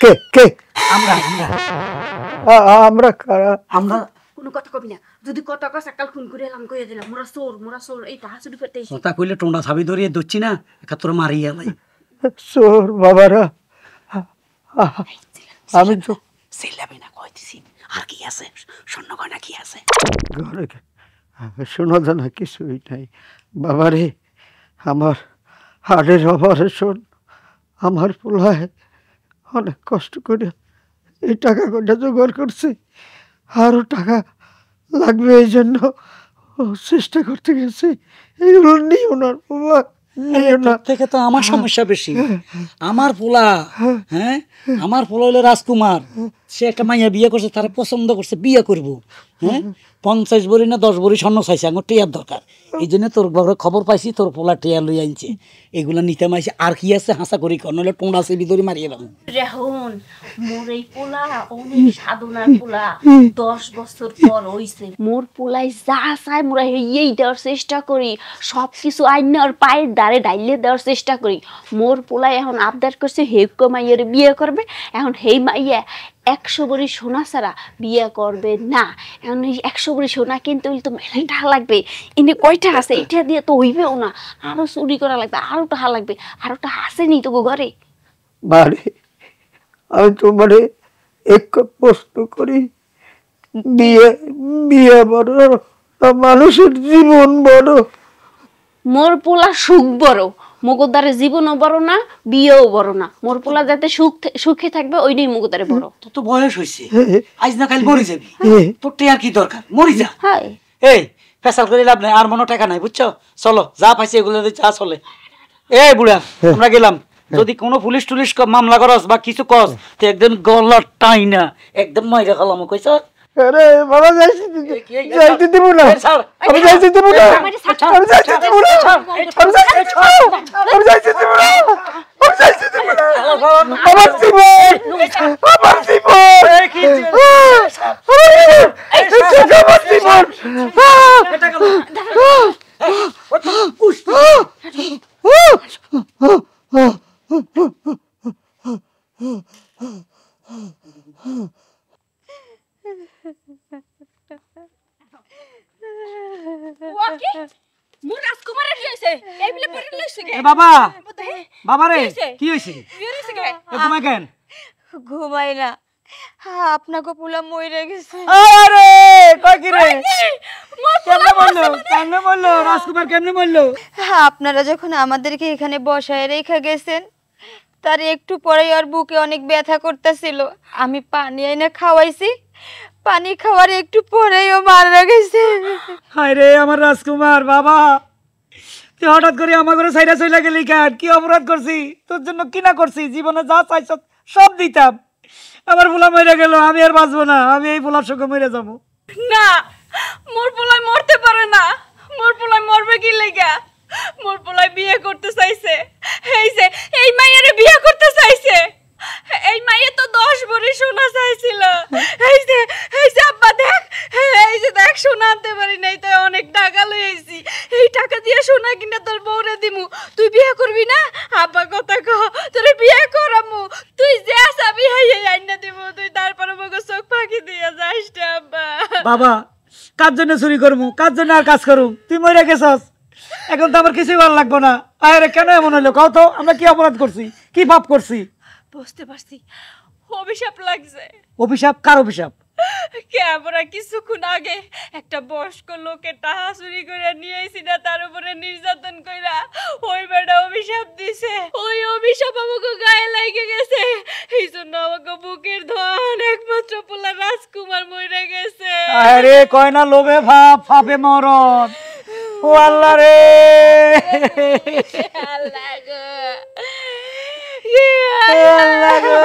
কে কে আমরা আমরা কারা? আমরা কোনো কথা কবি না, যদি কথা কস একাল খুন করে এলাম কইয়া দিলাম মোরা চোর এই তাহা শুধু করতে কথা কইলে টোনা ছাবি ধরিয়ে দচ্ছি না একাত্তর মারিয়া লাই চোর বাবারা। আমি তো সেলাবি না কইতেছি। আর কি আছে স্বর্ণ গয়না কি আছে ঘরে শোনা জানা কিছুই নাই বাবারে। আমার হাড়ের অপারেশন, আমার পোলায় অনেক কষ্ট করে এই টাকা কটা জোগাড় করছে, আরও টাকা লাগবে এই জন্য চেষ্টা করতে গেছি। এগুলো নিও না বাবা, নিও না। থেকে তো আমার সমস্যা বেশি। আমার পোলা, হ্যাঁ আমার পোলা হলো রাজকুমার, সে একটা মাইয়া বিয়ে করছে, তারা পছন্দ করছে, বিয়ে করব। হ্যাঁ 50 ভরি না 10 ভরি স্বর্ণ চাইছে, আমার টিয়ার দরকার। এই জন্য তোর ঘরে খবর পাইছি তোর পোলা টিয়া লই আনছে, এগুলা নিতে মাইছে। আর কি আছে হাসা করি কর, নইলে টোনা চেবি ধরে মারিয়ে দাম। রেহন মোর এই পোলা অনেক সাধনার পোলা, 10 বছর পর হইছে। মোর পোলাই যা চায় মোরা এই দেওয়ার চেষ্টা করি, সব কিছু আইন আর পায়ের দ্বারে ডাইলে দেওয়ার চেষ্টা করি। মোর পোলাই এখন আবদার করছে হেক মাইয়ের বিয়ে করবে। এখন হেই মাইয়া 100 ভরি সোনা ছাড়া বিয়ে করবে না। এখন 100 ভরি সোনা কিনতে হইলে তো মেলা টাকা লাগবে। এনে কয়টা আছে, এটা দিয়ে তো হইবেও না, আরো চুরি করা লাগবে, আরো টাকা লাগবে। আরো টাকা আসেনি তো ঘরে। বারে আমি তোমারে এক প্রশ্ন করি, বিয়ে বিয়ে বড় না মানুষের জীবন বড়? মোর পোলা সুখ বড়, মগদারে জীবনও বড় না, বিয়েও বড় না। মোর পোলা যাতে সুখে থাকবে ওইটাই মগদারে বড়। তোর তো বয়স হয়েছে, আজ না কাল মরি যাবি, তোর টিয়ার কি দরকার, মরি যা। হাই এই ফেসাল করে লাভ নাই, আর মনে টাকা নাই, বুঝছো? চলো যা পাইছি এগুলো যা চলে। এই বুড়া আমরা গেলাম। যদি কোনো পুলিশ টুলিশ মামলা করস বা কিছু কস তো একদম গলা টাই না একদম মাইরা খালাম, কইছ? আরে বাবা যাইতে দিব না, আমি যাইতে দিব না, আমি যাইতে দিব না, আমি যাইতে দিব না, আমি যাইতে দিব না, আমি যাইতে দিব না। আমার জীবন, আমার জীবন, আমার জীবন। বাবা বাবা রে কি হয়েছে? কেন ঘুমাই না, আপনাকে পোলা মরে গেছে। আরে কই কি রে, কেমনে বললো, কেমনে বললো রাজকুমার, কেমনে বললো? আপনারা যখন আমাদেরকে এখানে বসায় রেখে গেছেন, তার একটু পরে ওর বুকে অনেক ব্যথা করতেছিল। আমি পানি এনে খাওয়াইছি, পানি খাওয়ার একটু পরেই ও মারা গেছে। হায় রে আমার রাজকুমার, বাবা তুই হঠাৎ করে আমার ঘরে সাইডা চলে গেলি কেন? কি অপরাধ করছি তোর জন্য, কি না করছি? জীবনে যা চাইছ সব দিতাম, আমার পোলা মরে গেল, আমি আর বাঁচবো না, আমি এই পোলার সঙ্গে মরে যাবো। না, মোর পোলায় মরতে পারে না। মোর পোলায় মরবে কি লেগা? মোর পোলায় বিয়ে করতে চাইছে, এই মাইয়ারে বিয়ে করতে চাইছে। এই মাইয়া তো 10 ভরি সোনা চাইছিল। আব্বা দেখ, দেখ সোনা আনতে পারি নাই, তো অনেক টাকা লইছি। এই টাকা দিয়ে সোনা কিনা তোর বউরে দিমু। তুই বিয়ে করবি না? আব্বা কথা কহ, তোরে বিয়ে করামু। তুই যে আসাবি আইনা দিমু, তুই তারপরে মগো চোখ ফাঁকি দিয়ে যাস না আব্বা। বাবা কার জন্য চুরি করবো, কার জন্য আর কাজ করুম? তুই মরে গেছস, এখন তো আমার কিছুই ভালো লাগবো না। আরে কেন এমন হলো কও তো, আমরা কি অপরাধ করছি, কি পাপ করছি? বুঝতে পারছি, অভিশাপ লাগছে। অভিশাপ? কার অভিশাপ? আমরা কিছুক্ষণ আগে একটা বয়স্ক লোকের টাকা চুরি করে নিয়ে আইছি না, তার উপরে নির্যাতন কইরা ওই বেটা অভিশাপ দিছে। ওই অভিশাপ আমাকে গায়ে লাগে গেছে, এই জন্য আমাকে বুকের ধন একমাত্র পোলা রাজকুমার মরে গেছে। আরে কয় না লোভে ভাব ফাপে মরণ। ও আল্লাহ রে, আল্লাহ গো, আল্লাহ গো।